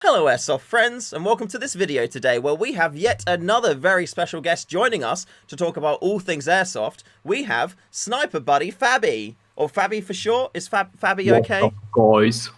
Hello Airsoft friends, and welcome to this video today where we have yet another very special guest joining us to talk about all things Airsoft. We have Sniperbuddy Fabi, or Fabi for short. Is Fabi What's okay? up, guys?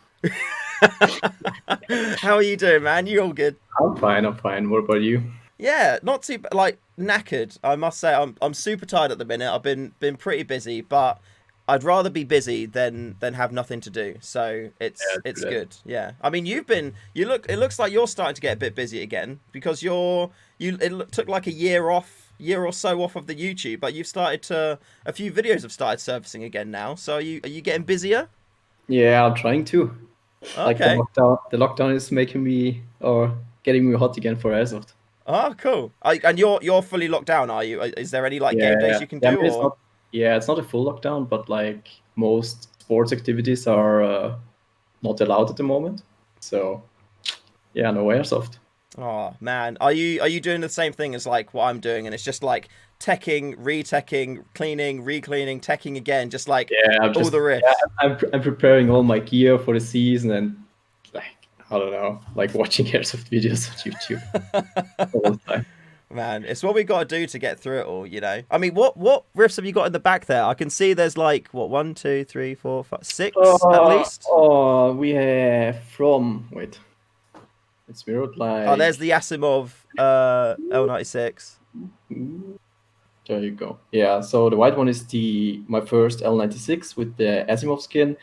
How are you doing, man? You all good? I'm fine, I'm fine. What about you? Yeah, not too like knackered. I must say I'm super tired at the minute. I've been pretty busy, but I'd rather be busy than have nothing to do. So Yeah, it's true that. good. Yeah. I mean, it looks like you're starting to get a bit busy again because took like a year or so off of the YouTube, but a few videos have started surfacing again now. So are you getting busier? Yeah, I'm trying to. Like Okay. the lockdown is making me or getting me hot again for Airsoft. Oh, cool. And you're fully locked down, are you? Is there any like game days Yeah, you can yeah. I do mean, or? it's not a full lockdown, but like most sports activities are not allowed at the moment. So yeah, no Airsoft. Oh man, are you doing the same thing as like what I'm doing, and it's just like teching, re-teching, cleaning, re-cleaning, teching again, just like Yeah, all the riffs. I'm preparing all my gear for the season and like I don't know, like watching Airsoft videos on YouTube all the time. Man, it's what we got to do to get through it all, you know. I mean, what riffs have you got in the back there? I can see there's like what 1, 2, 3, 4, 5, 6 at least. We have from wait, it's mirrored Oh, there's like the Asimov L96. there you go. Yeah, so the white one is my first L96 with the Asimov skin.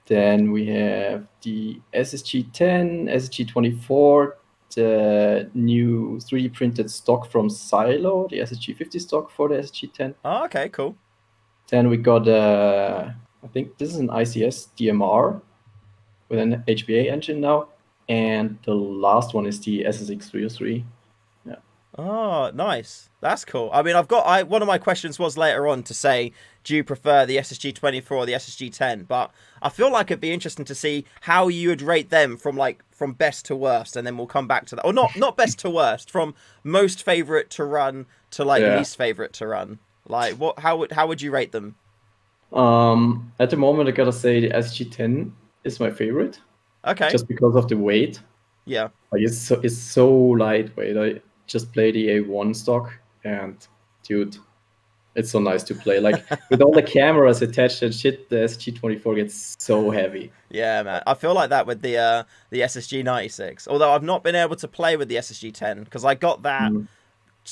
Then we have the SSG10, SSG24, the new 3D printed stock from Silo, the SSG50 stock for the SSG10. Oh, okay, cool. Then we got I think this is an ICS DMR with an HBA engine now. And the last one is the SSX 303. Yeah. Oh, nice. That's cool. I mean, one of my questions was later on to say, do you prefer the SSG24 or the SSG10? But I feel like it'd be interesting to see how you would rate them from best to worst, and then we'll come back to that. Or not best to worst, from most favorite to run to like Yeah. least favorite to run. Like how would you rate them? At the moment, I gotta say the SG10 is my favorite, Okay. just because of the weight. Yeah. Like it's so lightweight. I just play the A1 stock, and dude, it's so nice to play. Like with all the cameras attached and shit, the SG24 gets so heavy. Yeah, man. I feel like that with the SSG96. Although I've not been able to play with the SSG10 because I got that. Mm.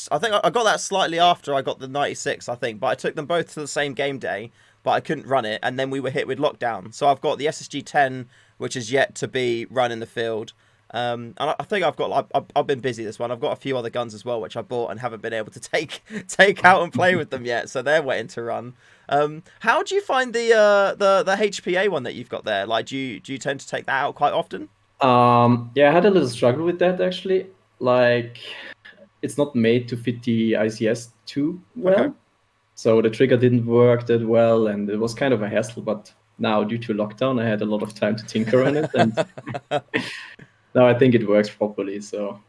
I think I got that slightly after I got the 96, I think, but I took them both to the same game day, but I couldn't run it, and then we were hit with lockdown. So I've got the SSG10, which is yet to be run in the field. And I think I've been busy this one. I've got a few other guns as well, which I bought and haven't been able to take out and play with them yet, so they're waiting to run. How do you find the HPA one that you've got there? Like, do you tend to take that out quite often? Yeah, I had a little struggle with that actually. Like, it's not made to fit the ICS too Okay. well, so the trigger didn't work that well, and it was kind of a hassle. But now, due to lockdown, I had a lot of time to tinker on it, and now I think it works properly. So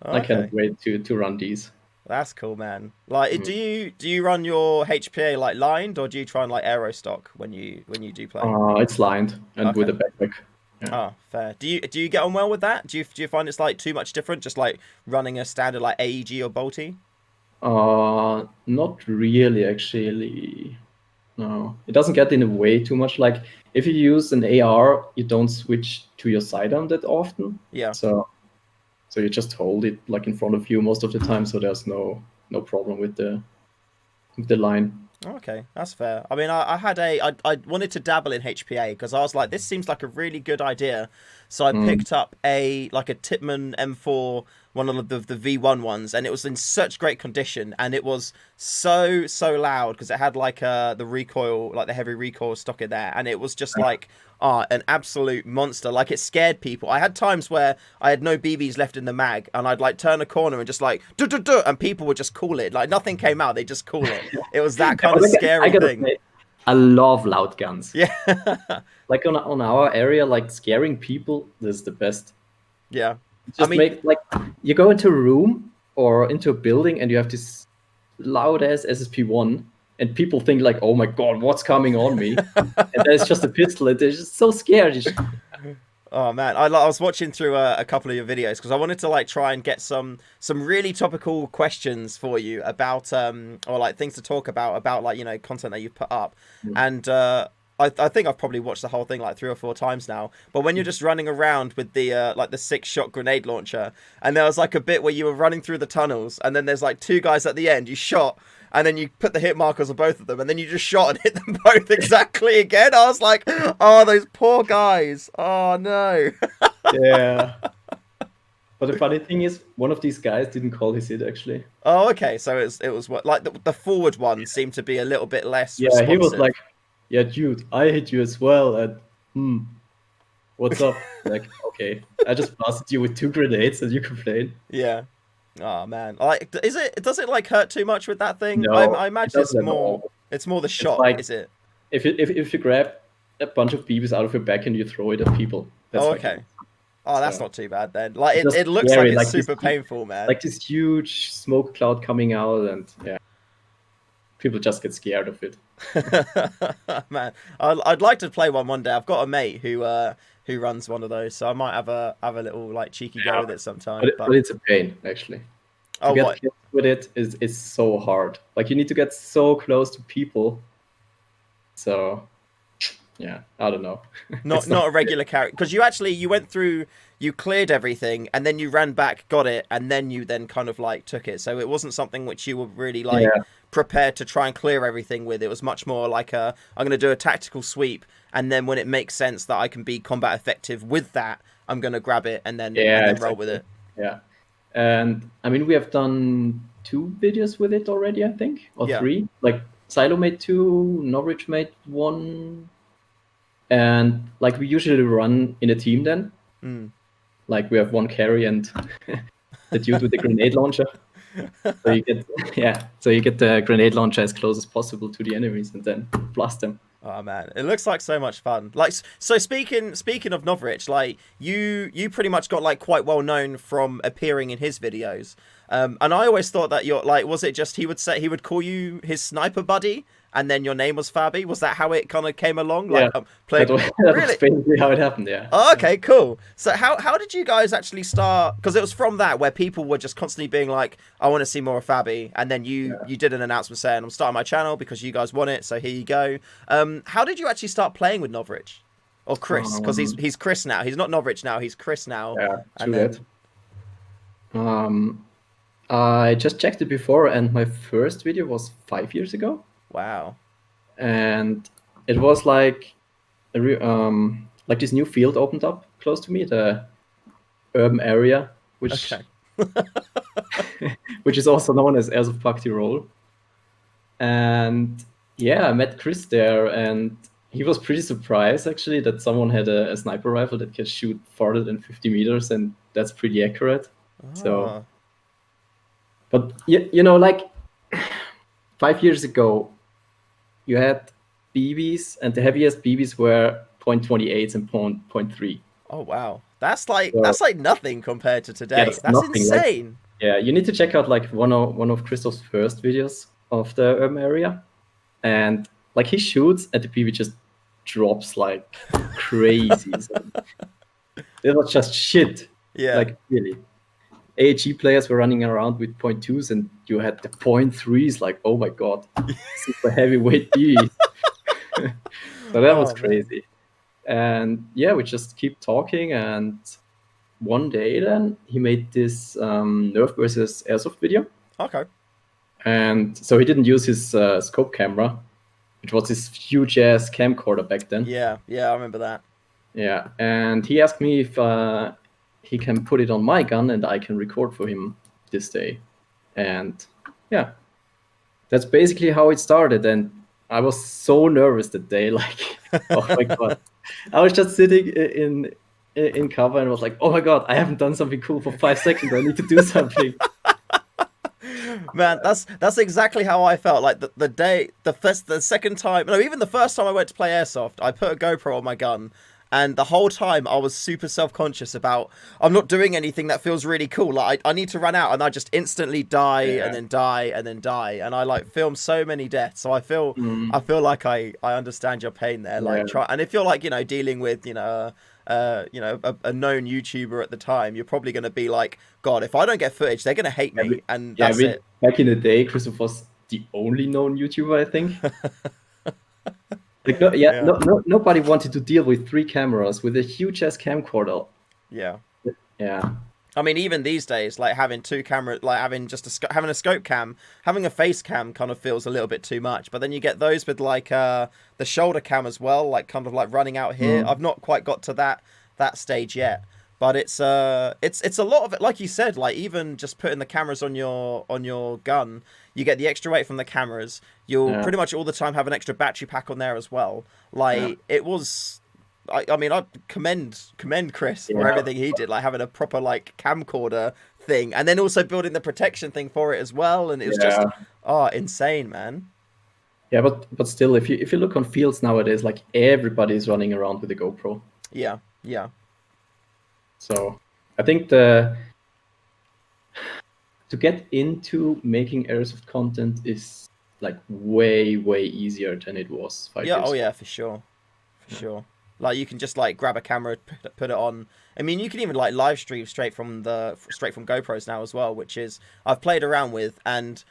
I cannot Okay. wait to run these. That's cool, man. Like, Mm. do you run your HPA like lined, or do you try and like aero stock when you do play? It's lined and with Okay. a backpack. Yeah. Oh, fair. Do you get on well with that? Do you find it's like too much different, just like running a standard like AEG or Bolty? Not really, actually. No, it doesn't get in the way too much. Like if you use an AR, you don't switch to your sidearm that often. Yeah. So you just hold it like in front of you most of the time. So there's no problem with the line. Okay, that's fair. I mean, I wanted to dabble in HPA because I was like, this seems like a really good idea. So I Mm. picked up a Tippmann M4, one of the V1 ones, and it was in such great condition, and it was so loud because it had like the recoil, like the heavy recoil stock in there, and it was just like an absolute monster. Like it scared people. I had times where I had no BBs left in the mag, and I'd like turn a corner and just like duh, duh, duh, and people would just call it. Like nothing came out, they just call it. It was that Yeah, kind but of I scary gotta thing. say, I love loud guns. Yeah. Like on our area, like scaring people, this is the best. Yeah. I Just mean, make like you go into a room or into a building and you have this loud ass SSP1 and people think like, oh my god, what's coming on me? And there's just a pistol and they're just so scared. Oh man, I was watching through a couple of your videos because I wanted to like try and get some really topical questions for you about or like things to talk about like content that you've put up, and I think I've probably watched the whole thing like 3 or 4 times now. But when you're just running around with the like the 6-shot grenade launcher, and there was like a bit where you were running through the tunnels, and then there's like 2 guys at the end, you shot. And then you put the hit markers on both of them, and then you just shot and hit them both exactly again. I was like, oh, those poor guys. Oh, no. Yeah. But the funny thing is, one of these guys didn't call his hit, actually. Oh, okay. So it was what, like the forward one seemed to be a little bit less Yeah, responsive. he was like, yeah, dude, I hit you as well. And, what's up? Like, okay, I just blasted you with 2 grenades and you complain. Yeah. Oh man, like, does it like hurt too much with that thing? No, I imagine it's more the shot, like, is it? If you grab a bunch of BBs out of your back and you throw it at people, that's okay. Oh, that's not too bad then. Like It's it looks scary, like it's like super painful, man. like this huge smoke cloud coming out, and yeah, people just get scared of it. Man, I'd like to play one day. I've got a mate who runs one of those, so I might have a little like cheeky go with it sometime. But it's a pain, actually. To get kills with it is so hard. Like, you need to get so close to people. So yeah, I don't know. Not a regular character, because you went through, you cleared everything, and then you ran back, got it, and then you kind of like took it. So it wasn't something which you were really like prepared to try and clear everything with. It was much more like I'm going to do a tactical sweep, and then when it makes sense that I can be combat effective with that, I'm going to grab it and then roll with it. Yeah. And I mean, we have done 2 videos with it already, I think, or 3. Like, Silo made 2, Norwich made 1, and like we usually run in a team then. Like, we have 1 carry and the dude with the grenade launcher. So you get the grenade launcher as close as possible to the enemies and then blast them. Oh man, it looks like so much fun. Like, so speaking of Novrich, like you pretty much got like quite well known from appearing in his videos. And I always thought that you're like, was it just he would call you his sniper buddy, and then your name was Fabi? Was that how it kind of came along? Like, that was basically how it happened. Yeah. Oh, okay, cool. So how did you guys actually start? Because it was from that where people were just constantly being like, I want to see more of Fabi, and then you did an announcement saying, I'm starting my channel because you guys want it, so here you go. How did you actually start playing with Novrich? Or Chris? Because he's Chris now. He's not Novrich now. He's Chris now. Yeah, true that. I just checked it before, and my first video was 5 years ago. Wow. And it was like this new field opened up close to me, the urban area, which which is also known as Airsoft Bhakti Roll. And yeah, I met Chris there, and he was pretty surprised actually that someone had a sniper rifle that can shoot farther than 50 meters, and that's pretty accurate. So, but like 5 years ago, you had BBs, and the heaviest BBs were .28s and .3. Oh wow, that's like nothing compared to today. Yeah, that's insane. Like, you need to check out like one of Christoph's first videos of the urban area, and like he shoots and the BB just drops like crazy. So it was just shit. Yeah, like really. AHG players were running around with .2s, and you had the .3s. Like, oh my god, super heavyweight BBs. So that was crazy. And yeah, we just keep talking, and one day then he made this Nerf versus Airsoft video. Okay. And so he didn't use his scope camera, which was this huge ass camcorder back then. Yeah, I remember that. Yeah, and he asked me if he can put it on my gun and I can record for him this day. And yeah, that's basically how it started. And I was so nervous that day, like, oh my god. I was just sitting in cover and was like, oh my god, I haven't done something cool for 5 seconds. I need to do something. Man, that's exactly how I felt. Like the second time, no, even the first time I went to play Airsoft, I put a GoPro on my gun. And the whole time I was super self-conscious about, I'm not doing anything that feels really cool. Like I need to run out, and I just instantly die and then die and then die. And I like film so many deaths. So I feel like I understand your pain there. Like and if you're like, dealing with, a known YouTuber at the time, you're probably going to be like, God, if I don't get footage, they're going to hate me, and that's it. Back in the day, Christoph was the only known YouTuber, I think. Like, nobody wanted to deal with 3 cameras with a huge ass camcorder. Yeah. Yeah. I mean, even these days, like having 2 cameras, like having having a scope cam, having a face cam kind of feels a little bit too much. But then you get those with like the shoulder cam as well, like kind of like running out here. I've not quite got to that stage yet, but it's a lot of it. Like you said, like even just putting the cameras on your gun, you get the extra weight from the cameras. You'll pretty much all the time have an extra battery pack on there as well. Like it was. I mean, I commend Chris for everything he did, like having a proper like camcorder thing, and then also building the protection thing for it as well. And it's just insane, man. Yeah, but still, if you look on fields nowadays, like everybody's running around with a GoPro. Yeah. So I think to get into making airsoft content is like way easier than it was 5 years ago. Oh yeah, for sure. Like you can just like grab a camera, put it on. I mean, you can even like live stream straight from GoPros now as well, which is I've played around with, and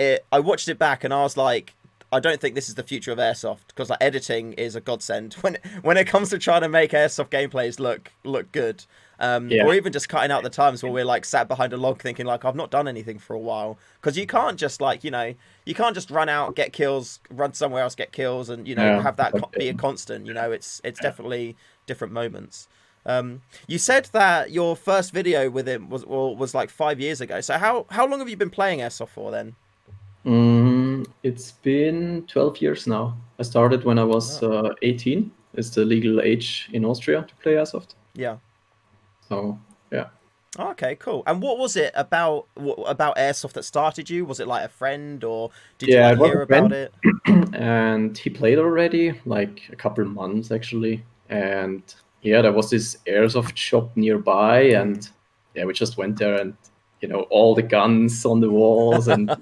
I watched it back and I was like, I don't think this is the future of airsoft, because like editing is a godsend when it comes to trying to make airsoft gameplays look good. Or even just cutting out the times where we're like sat behind a log thinking like I've not done anything for a while, because you can't just like you can't just run out, get kills, run somewhere else, get kills, and have that be a constant. It's definitely different moments. You said that your first video with him was like 5 years ago. So how long have you been playing airsoft for then? It's been 12 years now. I started when I was 18. It's the legal age in Austria to play airsoft. Yeah. So yeah. Okay, cool. And what was it about airsoft that started you? Was it like a friend, or did you like hear about it? And he played already like a couple months actually. And yeah, there was this airsoft shop nearby, and we just went there, and all the guns on the walls, and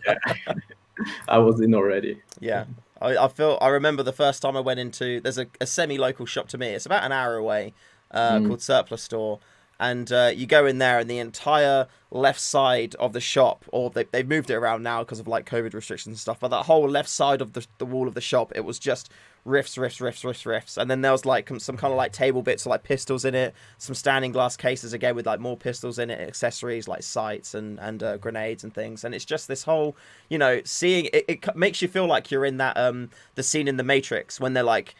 I was in already. Yeah. I remember the first time I went into, there's a semi-local shop to me. It's about an hour away, called Surplus Store. And you go in there, and the entire left side of the shop, or they've moved it around now because of like COVID restrictions and stuff, but that whole left side of the wall of the shop, it was just riffs. And then there was like some kind of like table bits, like pistols in it, some standing glass cases again with like more pistols in it, accessories like sights and grenades and things. And it's just this whole, seeing it makes you feel like you're in that the scene in The Matrix when they're like,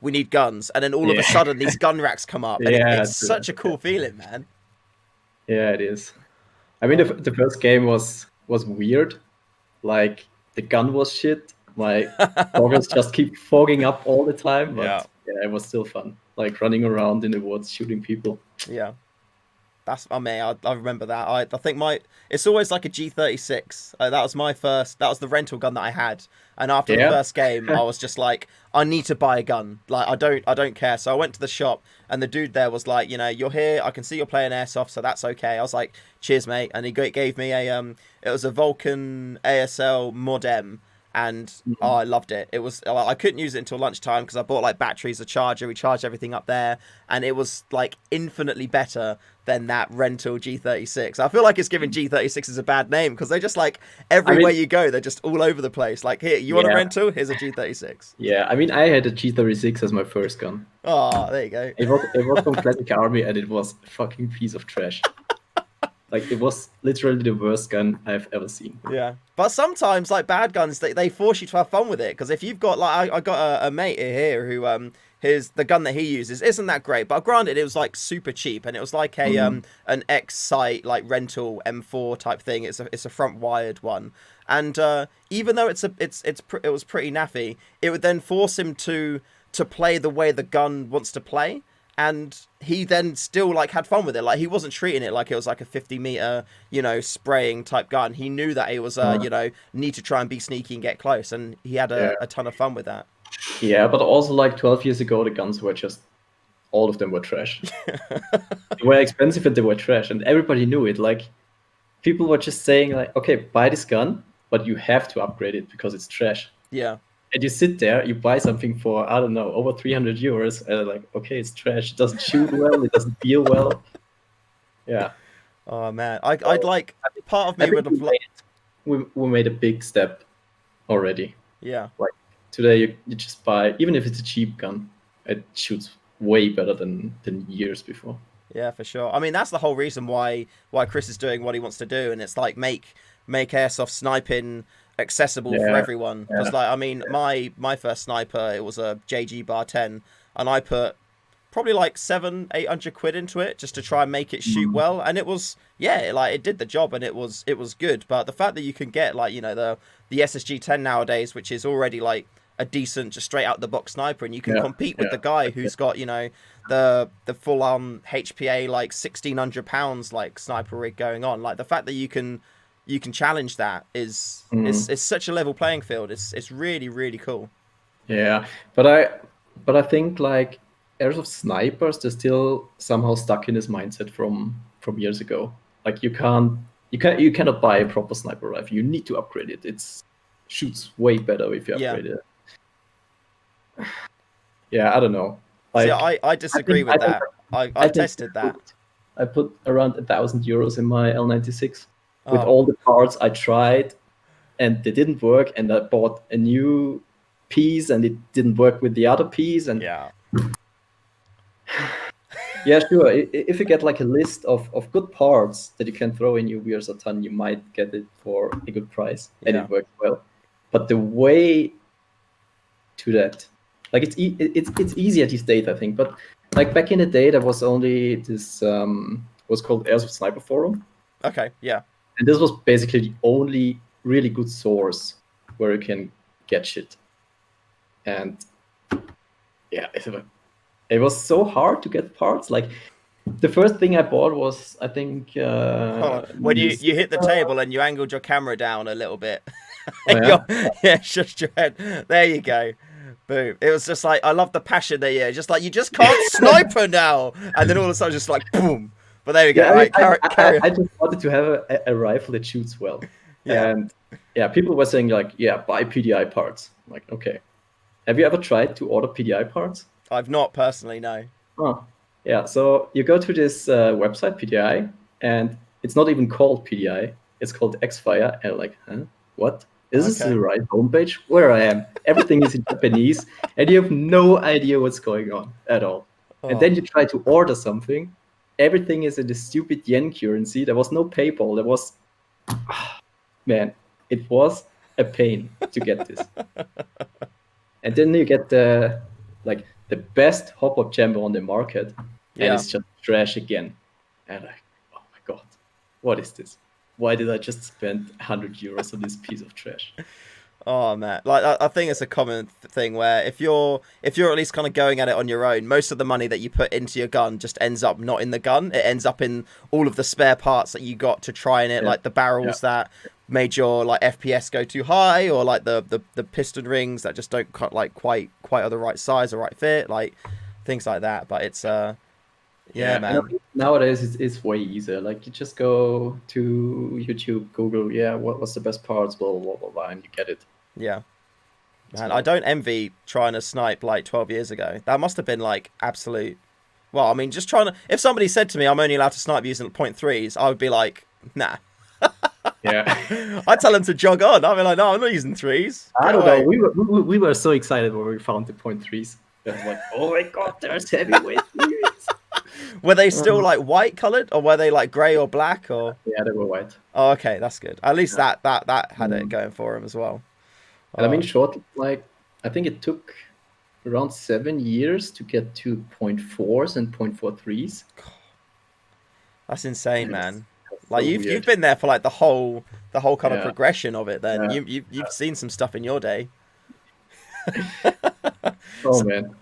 we need guns, and then all of a sudden these gun racks come up, and it's such a cool feeling, man. Yeah, it is. I mean, the first game was weird. Like the gun was shit. My goggles just keep fogging up all the time, but it was still fun. Like running around in the woods shooting people. Yeah. I remember that. I think it's always like a G36. That was the rental gun that I had. And after the first game, I was just like, I need to buy a gun. Like, I don't care. So I went to the shop, and the dude there was like, you're here. I can see you're playing airsoft, so that's okay. I was like, cheers, mate. And he gave me it was a Vulcan ASL Mod M. And I loved it. It was I couldn't use it until lunchtime because I bought like batteries, a charger. We charged everything up there, and it was like infinitely better than that rental G36. I feel like it's giving G36s a bad name because they're just like everywhere you go, they're just all over the place. Like, here, you want a rental? Here's a G36. Yeah, I mean, I had a G36 as my first gun. Oh, there you go. It was from Classic Army, and it was a fucking piece of trash. Like, it was literally the worst gun I've ever seen. Yeah. But sometimes, like, bad guns, they force you to have fun with it. Because if you've got, like, I got a mate here who, the gun that he uses isn't that great. But granted, it was, like, super cheap. And it was like an X-Sight, like, rental M4 type thing. It's a front-wired one. And even though it was pretty naffy, it would then force him to play the way the gun wants to play. And he then still like had fun with it. Like, he wasn't treating it like it was like a 50-meter, spraying type gun. He knew that it was, need to try and be sneaky and get close. And he had a ton of fun with that. Yeah, but also like 12 years ago, the guns were just, all of them were trash. They were expensive and they were trash. And everybody knew it. Like, people were just saying like, okay, buy this gun, but you have to upgrade it because it's trash. Yeah. and you sit there, you buy something for, I don't know, over 300 euros, and like, okay, it's trash. It doesn't shoot well. It doesn't feel well. Yeah. Oh man, I'd So like I think, part of I me think would have we made a big step already. yeah. Like today, you just buy, even if it's a cheap gun, it shoots way better than years before. Yeah, for sure. I mean, that's the whole reason why Chris is doing what he wants to do, and it's like make airsoft sniping accessible for Yeah. everyone. Because like, I mean, my first sniper, it was a JG Bar 10, and I put probably like 700-800 quid into it just to try and make it shoot well, and it was like it did the job, and it was good. But the fact that you can get like, you know, the SSG 10 nowadays, which is already like a decent just straight out the box sniper, and you can compete with the guy who's got, you know, the full on HPA like 1,600 pounds like sniper rig going on. Like the fact that you can challenge that is such a level playing field. It's really, really cool. Yeah, but I think like Airsoft snipers, they're still somehow stuck in this mindset from years ago. Like you cannot buy a proper sniper rifle. You need to upgrade it. It's shoots way better if you upgrade it. Yeah, I don't know. Like, see, I disagree with that. I tested that. I put around 1,000 euros in my L96 with all the parts I tried, and they didn't work. And I bought a new piece, and it didn't work with the other piece. And yeah, sure. If you get like a list of good parts that you can throw in your Wears a ton, you might get it for a good price, and it works well. But the way to that, like it's easier these days, I think. But like back in the day, there was only this was called Airsoft Sniper Forum. Okay, yeah. And this was basically the only really good source where you can get shit. And yeah, it was so hard to get parts. Like the first thing I bought was, I think, when you hit the table and you angled your camera down a little bit. Shush your head. There you go. Boom. It was just like, I love the passion there. Just like, you just can't sniper now. And then all of a sudden, just like, boom. But there we go. I just wanted to have a rifle that shoots well. Yeah. And yeah, people were saying like, buy PDI parts. I'm like, okay. Have you ever tried to order PDI parts? I've not personally, no. Oh, yeah. So you go to this website, PDI, and it's not even called PDI. It's called Xfire. And like, huh? What? Is this the right homepage? Where I am? Everything is in Japanese, and you have no idea what's going on at all. And then you try to order something. Everything is in the stupid yen currency. There was no PayPal. There was, man, it was a pain to get this. And then you get the best hop-up chamber on the market, and it's just trash again. And like, oh my god, what is this? Why did I just spend 100 euros on this piece of trash? Oh man, like I think it's a common thing where if you're at least kind of going at it on your own, most of the money that you put into your gun just ends up not in the gun. It ends up in all of the spare parts that you got to try in it, like the barrels that made your like FPS go too high, or like the piston rings that just don't quite are the right size or right fit, like things like that. But it's man. Nowadays it's way easier. Like you just go to YouTube, Google, what's the best parts, blah blah blah blah, and you get it. Yeah. Man, I don't envy trying to snipe like 12 years ago. That must have been like absolute. Well, I mean, just trying to. If somebody said to me, I'm only allowed to snipe using .3s, I would be like, nah. Yeah. I'd tell them to jog on. I'd be like, no, I'm not using 3s. I don't know. We were so excited when we found the .3s. I was like, oh my god, there's heavyweight 3s. Were they still like white colored, or were they like grey or black, or? Yeah, they were white. Oh, okay, that's good. At least that had it going for him as well. And I mean, I think it took around 7 years to get to .4s and .43s. That's insane, man. Like you've been there for like the whole kind of progression of it. Then you've seen some stuff in your day. Oh man.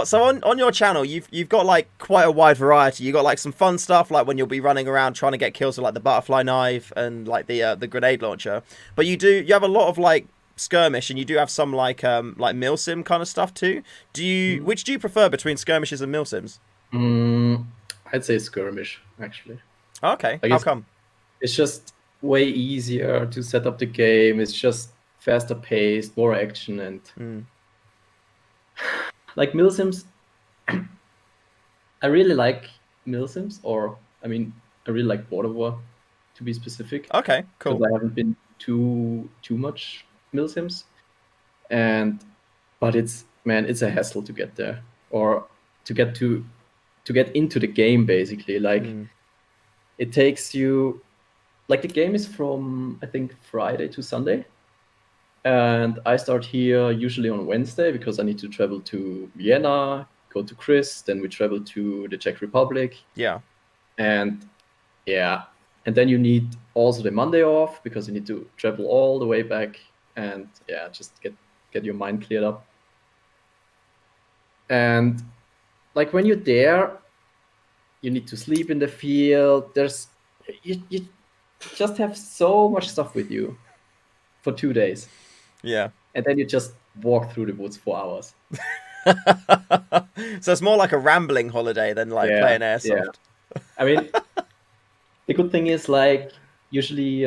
So on your channel, you've got like quite a wide variety. You got like some fun stuff, like when you'll be running around trying to get kills with like the butterfly knife and like the grenade launcher. But you have a lot of like skirmish, and you do have some like milsim kind of stuff too. Which do you prefer between skirmishes and milsims? I'd say skirmish actually. Okay, how come? It's just way easier to set up the game. It's just faster paced, more action, and Mm. like milsims. I really like milsims, or I mean, I really like Border War, to be specific, Okay, because cool. I haven't been too much milsims, and but it's a hassle to get there, or to get into the game, basically. Like Mm. it takes you, like the game is from, I think, Friday to Sunday, and I start here usually on Wednesday because I need to travel to Vienna, go to Chris, then we travel to the Czech Republic, Yeah. and yeah, and then you need also the Monday off because you need to travel all the way back, and yeah, just get your mind cleared up. And like when you're there, you need to sleep in the field. You just have so much stuff with you for 2 days, Yeah. and then you just walk through the woods for hours. So it's more like a rambling holiday than like Yeah, playing yeah. airsoft. I mean, the good thing is, like, usually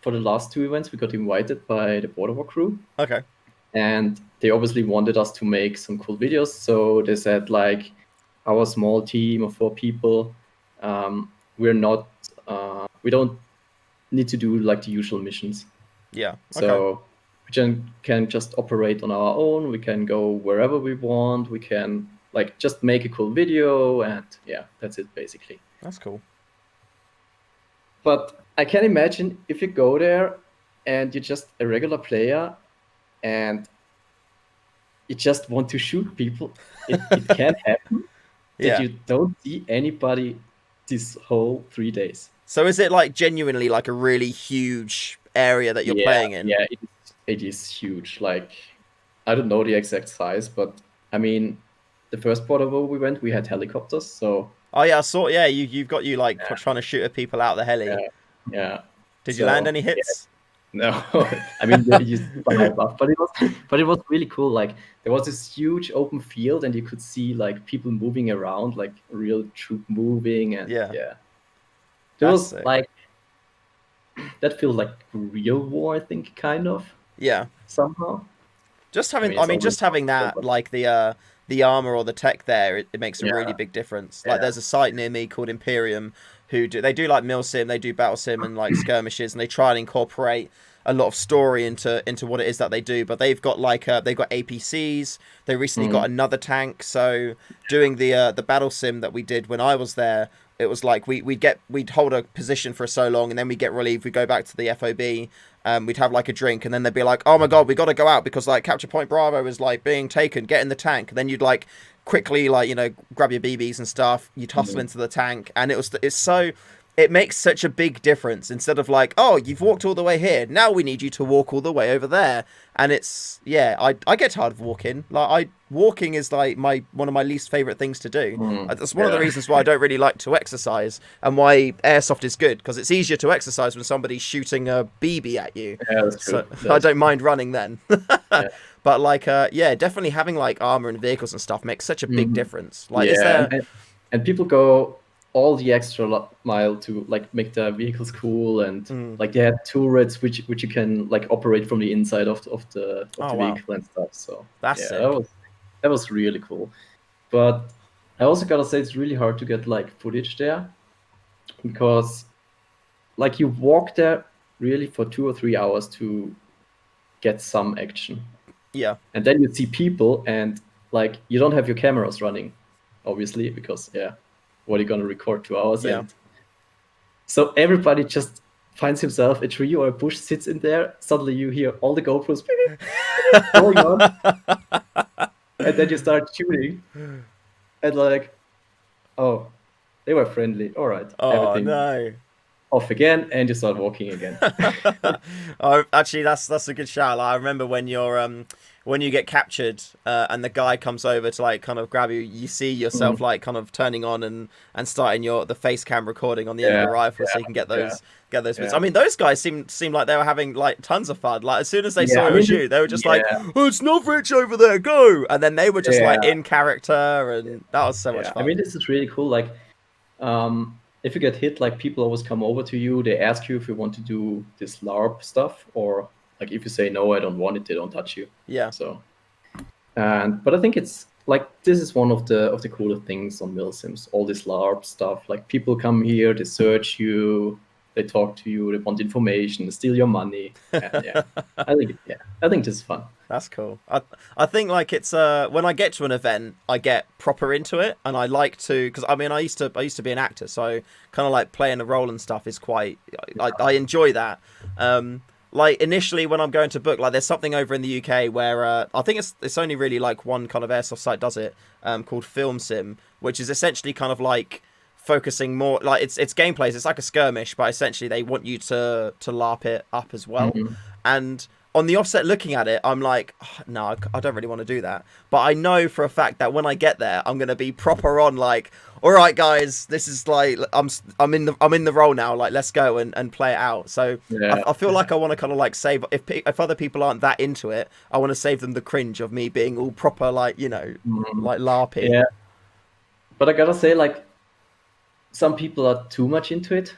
for the last two events, we got invited by the Border War crew, Okay. and they obviously wanted us to make some cool videos. So they said, like, our small team of 4 people, we're not, we don't need to do like the usual missions. Yeah. Okay. So we can just operate on our own. We can go wherever we want. We can like just make a cool video, and yeah, that's it basically. That's cool. But I can imagine if you go there and you're just a regular player and you just want to shoot people, it can happen that Yeah. you don't see anybody this whole 3 days. So is it like genuinely like a really huge area that you're playing in? Yeah, it is huge. Like, I don't know the exact size, but I mean, the first portable we went, we had helicopters, so Oh yeah, I saw. Yeah, you've got you like trying to shoot at people out the heli. yeah. Did you So land any yeah, hits? no, I mean, you super high buff, but it was really cool. Like, there was this huge open field, and you could see like people moving around, like a real troop moving, and Yeah. yeah, it That's was sick. like that feels like real war, I think, kind of Yeah. somehow. Just having, It's always just having possible, that, but like the armor or the tech there, it makes a really yeah, big difference. Like, yeah. there's a site near me called Imperium, who do like mil sim, they do battle sim and like skirmishes, and they try and incorporate a lot of story into what it is that they do. But they've got like they've got APCs. They recently got another tank. So doing the battle sim that we did when I was there, it was like we'd hold a position for so long, and then we get relieved. We go back to the FOB. We'd have like a drink, and then they'd be like, "Oh my god, we got to go out because like Capture Point Bravo is like being taken. Get in the tank." And then you'd like quickly like grab your BBs and stuff. You'd hustle into the tank, and it makes such a big difference. Instead of like, "Oh, you've walked all the way here. Now we need you to walk all the way over there." And it's I get tired of walking. Like walking is like one of my least favorite things to do. That's one of the reasons why I don't really like to exercise, and why airsoft is good, because it's easier to exercise when somebody's shooting a BB at you. Yeah, that's true. So I don't mind running then. Yeah. But like definitely having like armor and vehicles and stuff makes such a big difference. Like, is Yeah, there and people go all the extra mile to like make the vehicles cool, and like they had turrets which you can like operate from the inside of the wow. vehicle and stuff. So That's yeah, sick. that was really cool. But I also gotta say it's really hard to get like footage there, because like you walk there really for 2 or 3 hours to get some action, Yeah. and then you see people, and like you don't have your cameras running, obviously, because what are you gonna record 2 hours? Yeah. And so everybody just finds himself a tree or a bush, sits in there. Suddenly you hear all the GoPros going on, and then you start shooting, and like, oh, they were friendly. All right, Oh everything no. off again, and you start walking again. Oh, actually, that's a good shout. Like, I remember when when you get captured and the guy comes over to like kind of grab you, you see yourself like kind of turning on and starting the face cam recording on the end of the rifle, so you can get those bits. I mean, those guys seem like they were having like tons of fun. Like, as soon as they saw it was you, they were just like, "Oh, it's not rich over there, go!" And then they were just like in character, and that was so much fun. I mean, this is really cool. Like, if you get hit, like people always come over to you. They ask you if you want to do this LARP stuff, or Like if you say no, I don't want it, they don't touch you. Yeah. So, but I think it's like this is one of the cooler things on milsims. All this LARP stuff. Like people come here, they search you, they talk to you, they want information, they steal your money. And I think this is fun. That's cool. I think like it's when I get to an event, I get proper into it, and I like to, because I mean I used to be an actor, so kind of like playing a role and stuff is quite I enjoy that. Like initially when I'm going to book, like there's something over in the UK where I think it's only really like one kind of airsoft site does it, called Film Sim, which is essentially kind of like focusing more like it's gameplays. It's like a skirmish, but essentially they want you to LARP it up as well. And on the offset looking at it, I'm like, oh, no, I don't really want to do that. But I know for a fact that when I get there, I'm going to be proper on like, all right, guys, this is like, I'm in the role now. Like, let's go and play it out. So I feel like I want to kind of like save, if other people aren't that into it, I want to save them the cringe of me being all proper, like, you know, like LARPing. Yeah. But I gotta say, like, some people are too much into it.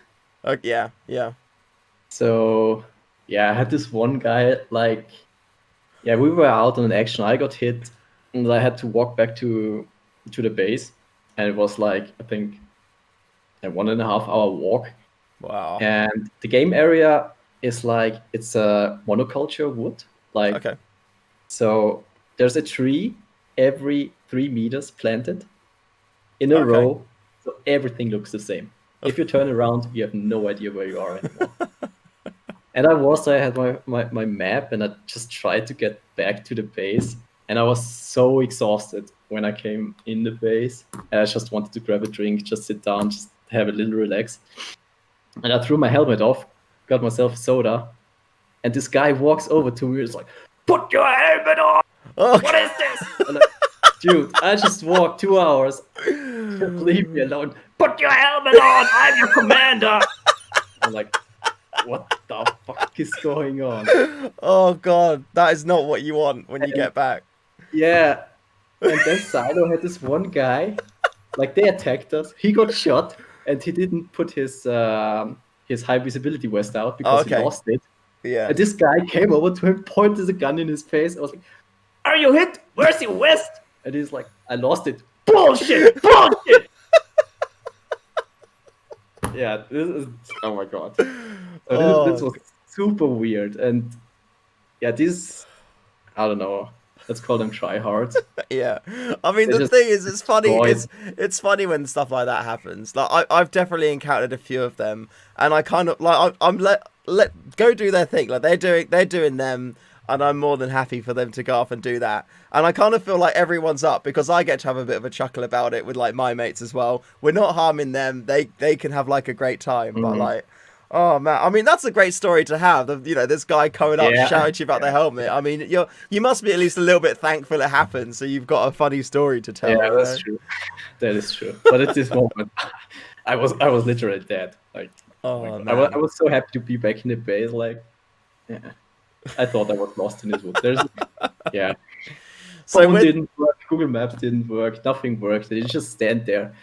Yeah. So yeah, I had this one guy, like, yeah, we were out on an action. I got hit, and I had to walk back to the base, and it was like I think a 1.5 hour walk. Wow. And the game area is like it's a monoculture wood, like Okay. So there's a tree every 3 meters planted in a row, so everything looks the same. If you turn around, you have no idea where you are anymore. And I had my map, and I just tried to get back to the base. And I was so exhausted when I came in the base. And I just wanted to grab a drink, just sit down, just have a little relax. And I threw my helmet off, got myself a soda. And this guy walks over to me and is like, "Put your helmet on! What is this?" I'm like, dude, I just walked 2 hours. Leave me alone. Put your helmet on! I'm your commander! I'm like, what the fuck is going on? Oh god, that is not what you want when you get back. Yeah. And then Silo had this one guy, like they attacked us. He got shot, and he didn't put his high visibility vest out because he lost it. Yeah. And this guy came over to him, pointed a gun in his face. I was like, "Are you hit? Where's your vest?" And he's like, "I lost it." Bullshit! Bullshit! Yeah, this is, oh my god. So this was super weird. And yeah, these, I don't know, let's call them tryhards. Yeah, I mean the thing is, it's funny. It's funny when stuff like that happens. Like I've definitely encountered a few of them, and I kind of like I'm let go do their thing. Like they're doing them, and I'm more than happy for them to go off and do that. And I kind of feel like everyone's up because I get to have a bit of a chuckle about it with like my mates as well. We're not harming them. They can have like a great time, but like. Oh man, I mean that's a great story to have. You know, this guy coming up shouting to you about the helmet. I mean, you must be at least a little bit thankful it happened, so you've got a funny story to tell. Yeah, that's true. That is true. But at this moment, I was literally dead. Like, man. I was so happy to be back in the base. Like, yeah, I thought I was lost in this wood. So phone didn't work. Google Maps didn't work. Nothing worked. You just stand there.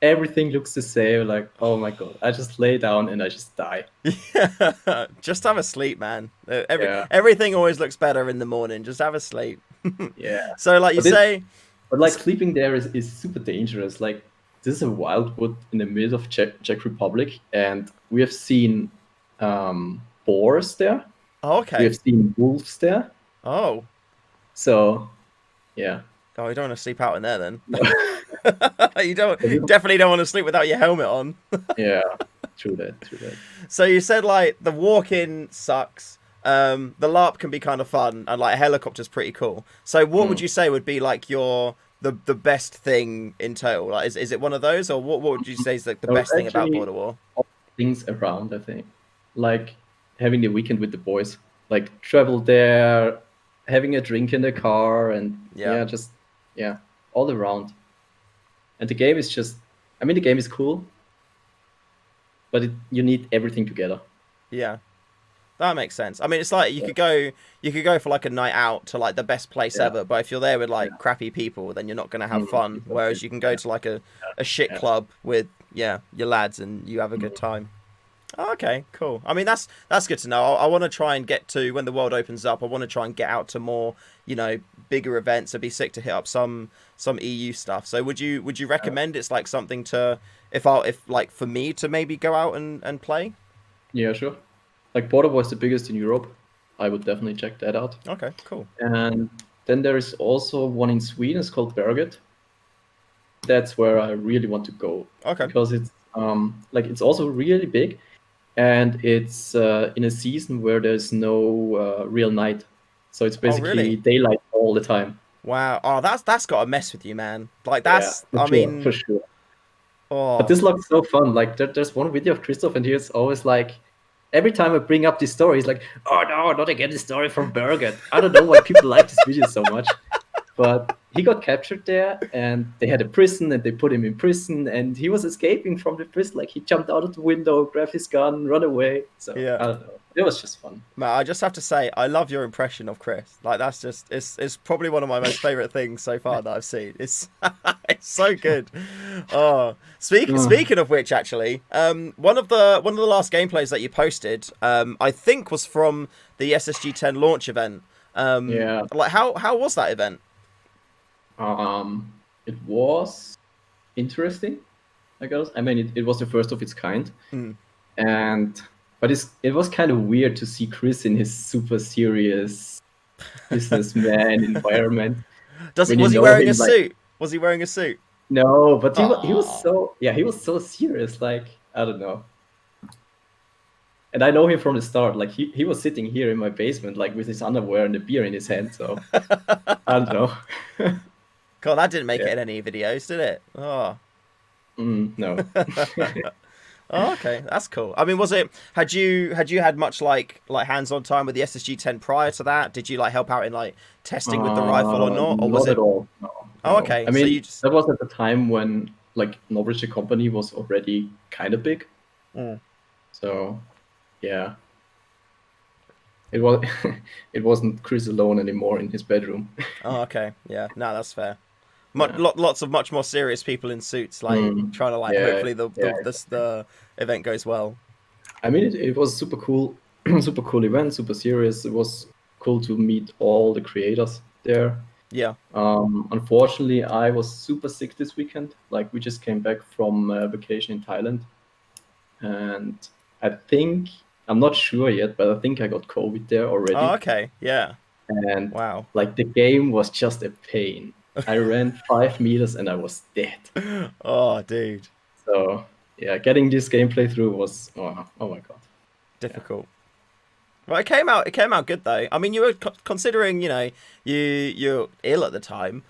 Everything looks the same. Like, oh my god, I just lay down and I just die. Yeah, just have a sleep, man. Everything always looks better in the morning. Just have a sleep. Yeah. So like but like sleeping there is super dangerous. Like this is a wildwood in the middle of Czech Republic, and we have seen boars there. Oh, okay. We have seen wolves there. Oh. So, yeah. Oh, you don't want to sleep out in there then. You definitely don't want to sleep without your helmet on. Yeah, true that. So you said like the walk-in sucks. The LARP can be kind of fun, and like a helicopter's pretty cool. So what would you say would be like the best thing in total? Like, is it one of those, or what would you say is like the best thing about Border War? All things around, I think, like having the weekend with the boys, like travel there, having a drink in the car, and all around. And the game is just, I mean, the game is cool, but you need everything together. Yeah, that makes sense. I mean, it's like you could go for like a night out to like the best place ever, but if you're there with like crappy people, then you're not going to have fun. Whereas you can go to like a shit club with your lads and you have a good time. Oh, okay, cool. I mean, that's good to know. I want to try and get to when the world opens up. I want to try and get out to more, bigger events. I'd be sick to hit up some EU stuff. So would you recommend it's like something to if like for me to maybe go out and play? Yeah, sure. Like Border was the biggest in Europe. I would definitely check that out. Okay, cool. And then there is also one in Sweden. It's called Berget. That's where I really want to go Okay. because it's like it's also really big, and it's in a season where there's no real night, so it's Oh, basically really? daylight all the time. Wow. Oh, that's got to mess with you, man. Like Yeah, that's, for I sure, mean, for sure. But oh, this looks so fun. Like there's one video of Christoph, and he's always like, every time I bring up this story, he's like, "Oh no, not again! The story from Bergen." I don't know why people like this video so much, but he got captured there, and they had a prison, and they put him in prison, and he was escaping from the prison. Like he jumped out of the window, grabbed his gun, run away. So yeah. I don't know. It was just fun. Man, I just have to say, I love your impression of Chris. Like that's just it's probably one of my most favorite things so far that I've seen. It's it's so good. Oh, speaking of which, actually, one of the last gameplays that you posted, I think was from the SSG10 launch event. Yeah. Like how was that event? It was interesting, I guess. I mean, it was the first of its kind, and but it was kind of weird to see Chris in his super serious businessman environment. Was When you he know wearing a him, like, suit? Was he wearing a suit? no, but he was Oh. so, yeah, he was so serious. Like I don't know. And I know him from the start. Like he was sitting here in my basement, like with his underwear and a beer in his hand. So I don't know. God, that didn't make Yeah. it in any videos, did it? Oh. No. Oh, okay, that's cool. I mean, had you had much like hands-on time with the SSG10 prior to that? Did you like help out in like testing with the rifle or not, or was Not it? at all. No, Oh, no. okay. I So mean, you just. that was at the time when like Norwich the company was already kind of big. Mm. So yeah, it was it wasn't Chris alone anymore in his bedroom. Oh, okay. Yeah. No, that's fair. Yeah. Lots of much more serious people in suits, like trying to like. Yeah, Hopefully, yeah. the event goes well. I mean, it was super cool, super cool event, super serious. It was cool to meet all the creators there. Yeah. Unfortunately, I was super sick this weekend. Like we just came back from vacation in Thailand, and I think I'm not sure yet, but I think I got COVID there already. Oh, okay. Yeah. And Wow. like the game was just a pain. I ran 5 meters and I was dead. Oh, dude. So yeah, getting this gameplay through was oh my god. Difficult. Well, it came out good though. I mean, you were considering, you're ill at the time.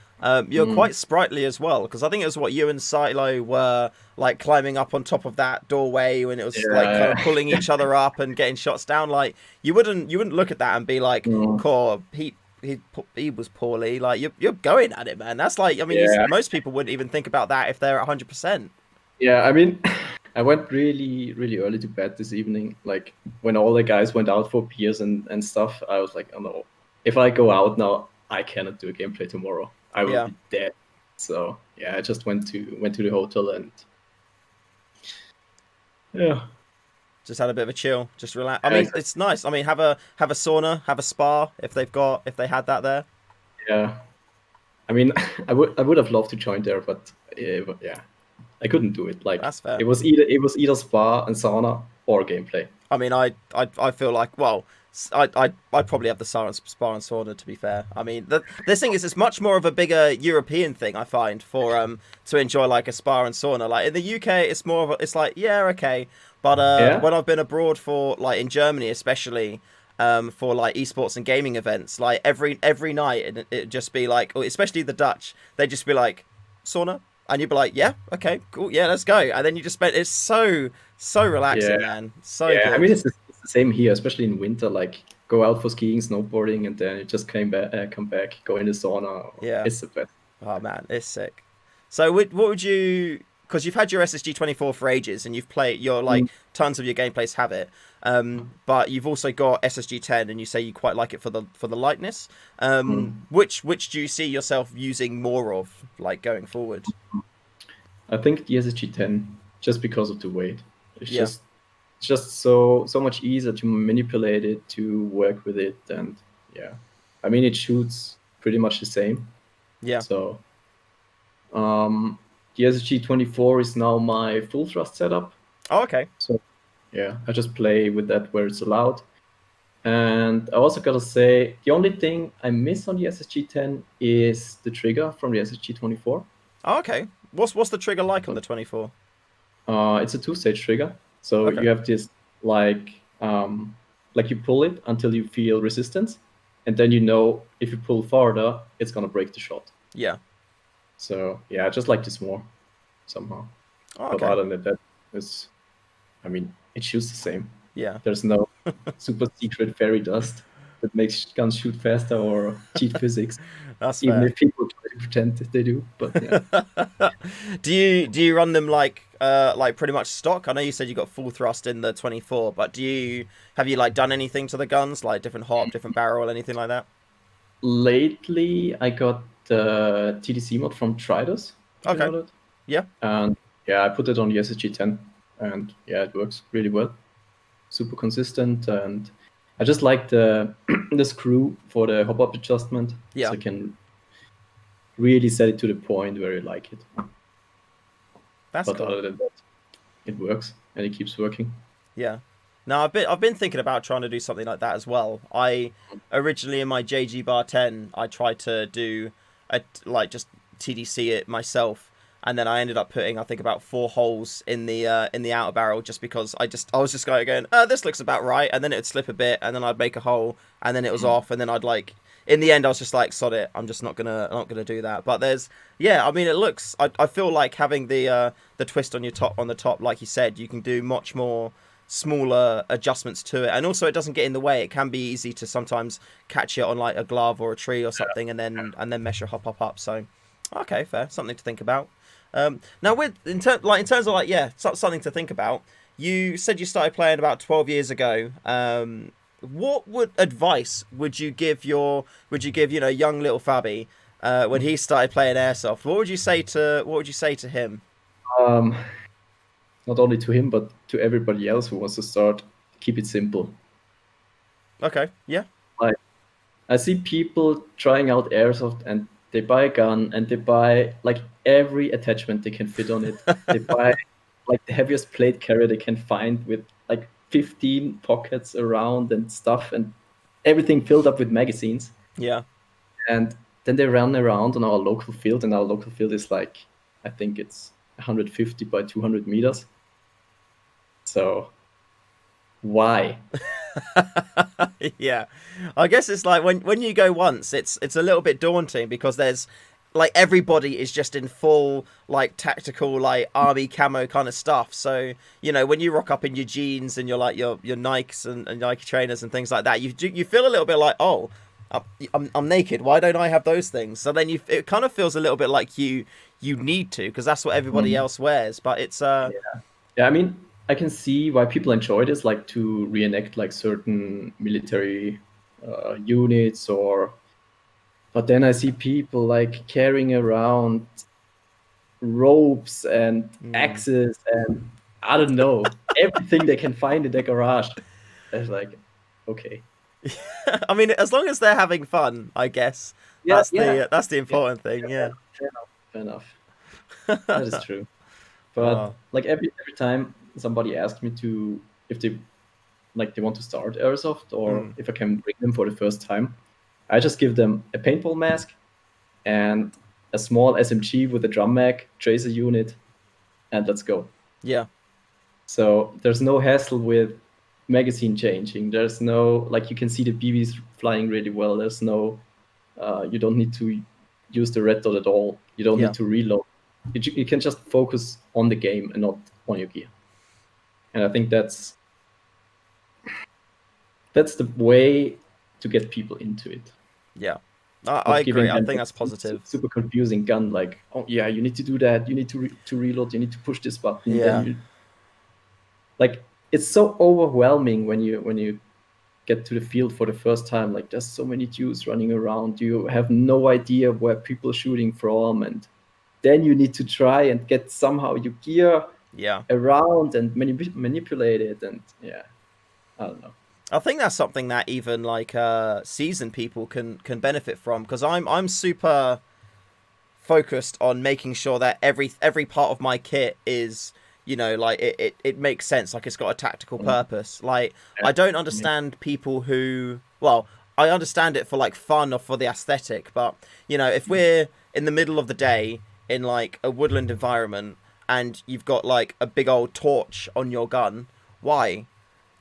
You're quite sprightly as well, because I think it was what you and Silo were like climbing up on top of that doorway when it was like kind of pulling each other up and getting shots down. Like you wouldn't look at that and be like, "Core, he was poorly." Like you're going at it, man. That's like, I mean, Yeah. most people wouldn't even think about that if they're at 100%. Yeah, I mean, I went really, really early to bed this evening. Like when all the guys went out for beers and stuff, I was like, oh no, if I go out now, I cannot do a gameplay tomorrow. I will be dead. So yeah, I just went to the hotel and yeah. Just had a bit of a chill, just relax. I mean, it's nice. I mean, have a sauna, have a spa if they had that there. Yeah. I mean, I would have loved to join there, but yeah, I couldn't do it. Like That's fair. it was either spa and sauna or gameplay. I mean, I feel like, well, I'd probably have the spa and sauna, to be fair. I mean, this thing is, it's much more of a bigger European thing, I find, for to enjoy like a spa and sauna. Like in the UK, it's more of it's like, yeah, okay, but when I've been abroad for like in Germany especially, for like esports and gaming events, like every night it'd just be like, especially the Dutch, they'd just be like, sauna. And you'd be like, yeah, okay, cool, yeah, let's go. And then you just spend, it's so relaxing, man. So good. I mean, it's the same here, especially in winter. Like, go out for skiing, snowboarding, and then you just come back, go in the sauna. Yeah. It's the best. Oh, man, it's sick. So what would you, because you've had your SSG24 for ages and you've played, your like, tons of your gameplays have it. But you've also got SSG10 and you say you quite like it for the lightness. Which do you see yourself using more of, like, going forward? I think the SSG10, just because of the weight. It's just it's just so much easier to manipulate it, to work with it, and yeah, I mean, it shoots pretty much the same. Yeah. So the SSG-24 is now my full thrust setup. Oh, okay. So yeah, I just play with that where it's allowed. And I also gotta say, the only thing I miss on the SSG-10 is the trigger from the SSG-24. Oh, okay. What's the trigger like on the 24? It's a two-stage trigger. So Okay. you have this like you pull it until you feel resistance, and then you know if you pull farther, it's gonna break the shot. Yeah. So yeah, I just like this more somehow. Oh, But okay. other than that, I mean, it shoots the same. Yeah. There's no super secret fairy dust that makes guns shoot faster or cheat physics, That's even fair. if people try to pretend that they do. But yeah. Do you run them like pretty much stock? I know you said you got full thrust in the 24, but have you like done anything to the guns, like different hop, different barrel, anything like that? Lately, I got the TDC mod from Tridus, if you Okay. know that. Yeah. And yeah, I put it on the SSG-10, and yeah, it works really well. Super consistent, and I just like the the screw for the hop-up adjustment, Yeah. so I can really set it to the point where I like it. That's But cool. other than that, it works, and it keeps working. Yeah. Now I've been thinking about trying to do something like that as well. I originally in my JG Bar 10, I tried to do just TDC it myself, and then I ended up putting I think about 4 holes in the outer barrel just because I was just going, this looks about right, and then it would slip a bit, and then I'd make a hole, and then it was off, and then I'd like in the end I was just like sod it, I'm just not gonna do that. But I mean it looks I feel like having the twist on the top, like you said, you can do much more smaller adjustments to it, and also it doesn't get in the way. It can be easy to sometimes catch it on like a glove or a tree or something, and then mesh your hop up. So okay, fair, something to think about. Now in terms of like something to think about. You said you started playing about 12 years ago. What advice would you give young little Fabi when he started playing airsoft? What would you say to him? Um, Not only to him, but to everybody else who wants to start, keep it simple. Okay, yeah, Like, I see people trying out airsoft and they buy a gun and they buy like every attachment they can fit on it. They buy like the heaviest plate carrier they can find with like 15 pockets around and stuff and everything filled up with magazines. yeah, And then they run around on our local field, and our local field is like, I think it's 150 by 200 meters. So why? yeah. I guess it's like when you go once, it's a little bit daunting because there's like everybody is just in full like tactical like army camo kind of stuff. So when you rock up in your jeans and you're like your Nikes and Nike trainers and things like that, you feel a little bit like, oh, I'm naked. Why don't I have those things? So then it kind of feels a little bit like you need to, because that's what everybody else wears. But it's Yeah, I mean, I can see why people enjoy this, like to reenact like certain military units, but then I see people like carrying around ropes and axes and I don't know, everything they can find in their garage. It's like, okay. I mean, as long as they're having fun, I guess Yeah, that's the important thing. Yeah. fair enough. That is true. But Oh, like every time somebody asks me to if they want to start airsoft or if I can bring them for the first time, I just give them a paintball mask and a small SMG with a drum mag, tracer unit, and let's go. yeah. So there's no hassle with magazine changing. There's no, like, you can see the BBs flying really well. There's no, you don't need to use the red dot at all. You don't Yeah. need to reload. You can just focus on the game and not on your gear. And I think that's the way to get people into it. Yeah. I agree. I think that's positive. Super confusing gun, like, oh yeah, you need to do that. You need to reload. You need to push this button. Yeah. Then you, like, it's so overwhelming when you get to the field for the first time. Like, there's so many dudes running around. You have no idea where people are shooting from, and then you need to try and get somehow your gear Yeah. around and manipulate it, and yeah, I don't know. I think that's something that even like seasoned people can benefit from, because I'm super focused on making sure that every part of my kit is, like it makes sense, like it's got a tactical purpose. Like I don't understand people who, well, I understand it for like fun or for the aesthetic, but if we're in the middle of the day in like a woodland environment and you've got like a big old torch on your gun, why?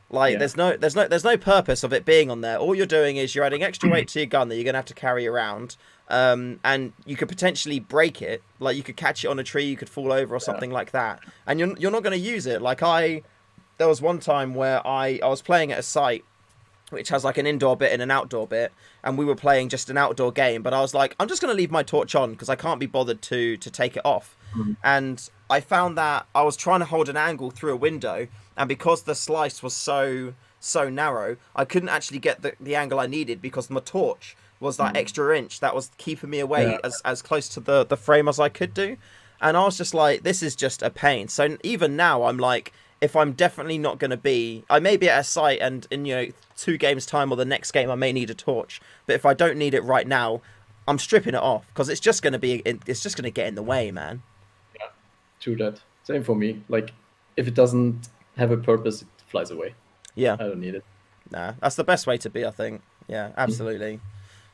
Like there's no purpose of it being on there. All you're doing is you're adding extra weight to your gun that you're gonna have to carry around, and you could potentially break it. Like you could catch it on a tree, you could fall over or something like that, and you're not gonna use it. Like there was one time where I was playing at a site which has like an indoor bit and an outdoor bit, and we were playing just an outdoor game, but I was like, I'm just going to leave my torch on because I can't be bothered to take it off. And I found that I was trying to hold an angle through a window, and because the slice was so narrow, I couldn't actually get the angle I needed because my torch was that extra inch that was keeping me away as close to the frame as I could do. And I was just like, this is just a pain. So even now I'm like, if I'm definitely not going to be, I may be at a site and in 2 games time or the next game I may need a torch, but if I don't need it right now, I'm stripping it off because it's just going to get in the way, man. Yeah, true that. Same for me. Like if it doesn't have a purpose, it flies away. Yeah, I don't need it. Nah, that's the best way to be, I think. Yeah, absolutely.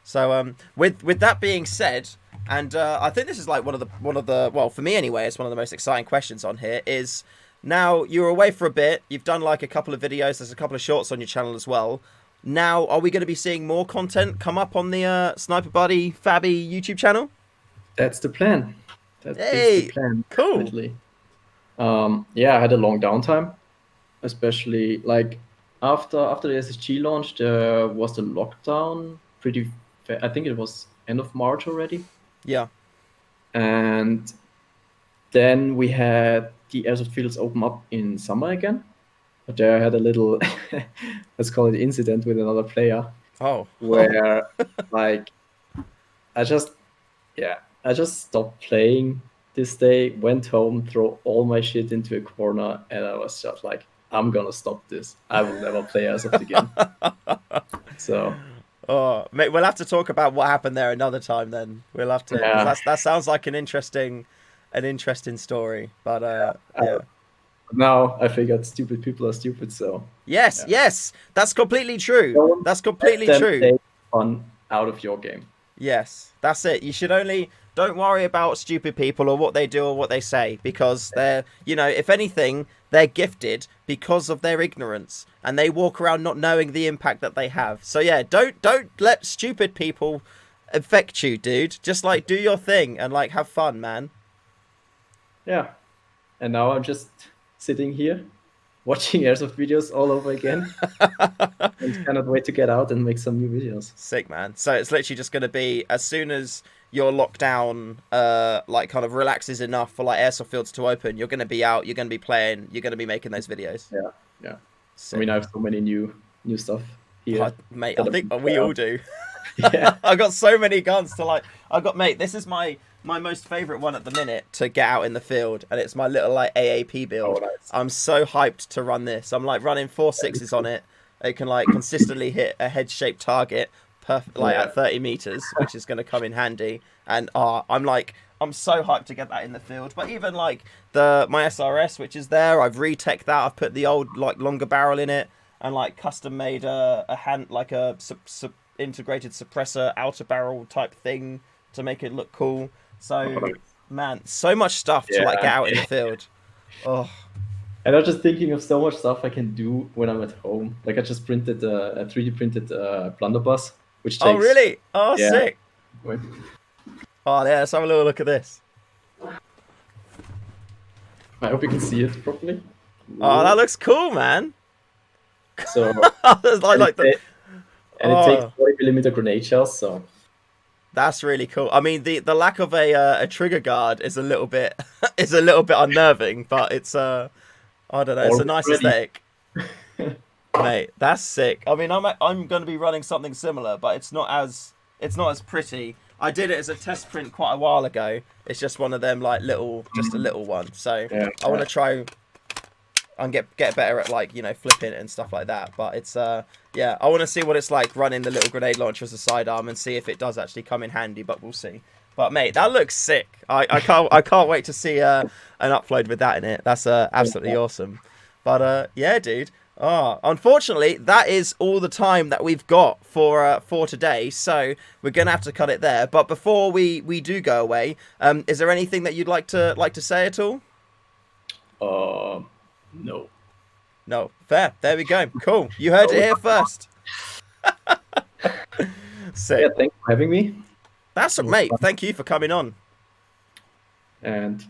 So with that being said, and I think this is like one of the well, for me anyway, it's one of the most exciting questions on here is, now you're away for a bit, you've done like a couple of videos, there's a couple of shorts on your channel as well. Now, are we going to be seeing more content come up on the Sniperbuddy Fabi YouTube channel? That's the plan. That is the plan. Cool. Definitely. Yeah, I had a long downtime, especially like after the SSG launch, there was the lockdown I think it was end of March already. Yeah. And then we had the Airsoft fields open up in summer again. But there I had a little, let's call it incident with another player. Oh. Where like, I just stopped playing this day, went home, throw all my shit into a corner, and I was just like, I'm gonna stop this. I will never play Airsoft again. So. Oh, mate, we'll have to talk about what happened there another time then. We'll have to. Yeah. That sounds like an interesting story. But yeah. Now I figured stupid people are stupid, so. Yes, yes, that's completely true. That's completely true. Take fun out of your game. Yes, that's it. You should don't worry about stupid people or what they do or what they say, because they're, if anything, they're gifted because of their ignorance, and they walk around not knowing the impact that they have. So yeah, don't let stupid people affect you, dude. Just like do your thing and like have fun, man. Yeah. And now I'm just sitting here watching Airsoft videos all over again. And cannot wait to get out and make some new videos. Sick, man. So it's literally just going to be, as soon as your lockdown like kind of relaxes enough for like Airsoft fields to open, you're going to be out, you're going to be playing, you're going to be making those videos. Yeah. Sick. I mean, I have so many new stuff here. Mate, I think we all do. Yeah. I got so many guns to like. Mate, this is my most favorite one at the minute to get out in the field, and it's my little like AAP build. Oh, nice. I'm so hyped to run this. I'm like running 4.6s on it. It can like consistently hit a head-shaped target perfect, like at 30 meters, which is going to come in handy. And I'm so hyped to get that in the field. But even like my SRS, which is there, I've retech that. I've put the old like longer barrel in it, and like custom made a hand, like a integrated suppressor outer barrel type thing to make it look cool. So man, so much stuff to like get out in the field. Oh. And I'm just thinking of so much stuff I can do when I'm at home. Like I just printed a 3D printed blunderbuss, which takes... Oh really? Oh, yeah. Sick. Wait. Oh yeah, let's have a little look at this. I hope you can see it properly. Oh, that looks cool, man. So it takes 40mm grenade shells, so that's really cool. I mean, the lack of a trigger guard is a little bit unnerving, but it's I don't know, it's a nice aesthetic. Mate, that's sick. I mean, I'm going to be running something similar, but it's not as pretty. I did it as a test print quite a while ago. It's just one of them like just a little one. So I want to try and get better at like, you know, flipping it and stuff like that. But it's yeah, I want to see what it's like running the little grenade launcher as a sidearm and see if it does actually come in handy. But we'll see. But mate, that looks sick. I can't wait to see an upload with that in it. That's absolutely awesome. But yeah, dude. Unfortunately, that is all the time that we've got for today. So we're gonna have to cut it there. But before we do go away, is there anything that you'd like to say at all? No. No. Fair. There we go. Cool. You heard it here first. Sick. Yeah, thanks for having me. That's mate. Thank you for coming on. And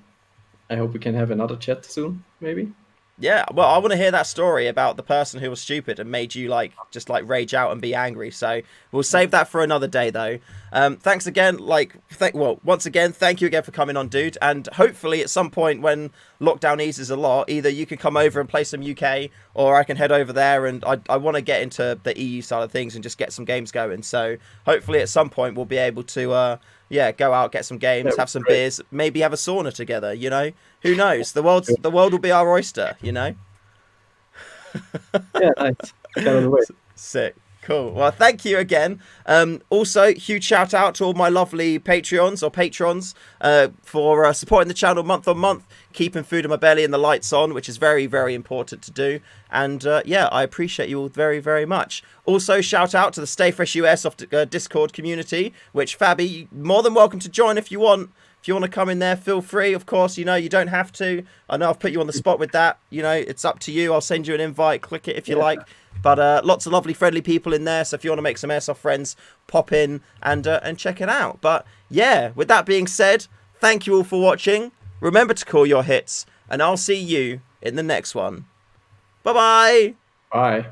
I hope we can have another chat soon, maybe. Yeah, well, I want to hear that story about the person who was stupid and made you just rage out and be angry. So we'll save that for another day, though. Thanks again. Once again, thank you again for coming on, dude. And hopefully, at some point when lockdown eases a lot, either you can come over and play some UK, or I can head over there. And I want to get into the EU side of things and just get some games going. So hopefully, at some point, we'll be able to go out, get some games, have some beers, maybe have a sauna together, you know? Who knows? The world will be our oyster, you know? Yeah, nice. Can't wait. Sick. Cool. Well, thank you again. Also, huge shout out to all my lovely Patreons or patrons for supporting the channel month on month, keeping food in my belly and the lights on, which is very, very important to do. And yeah, I appreciate you all very, very much. Also, shout out to the StayFreshShoe Airsoft Discord community, which Fabi, you're more than welcome to join if you want. If you want to come in there, feel free. Of course, you know, you don't have to. I know I've put you on the spot with that. You know, it's up to you. I'll send you an invite. Click it if you like. But lots of lovely, friendly people in there. So if you want to make some airsoft friends, pop in and check it out. But yeah, with that being said, thank you all for watching. Remember to call your hits, and I'll see you in the next one. Bye-bye. Bye.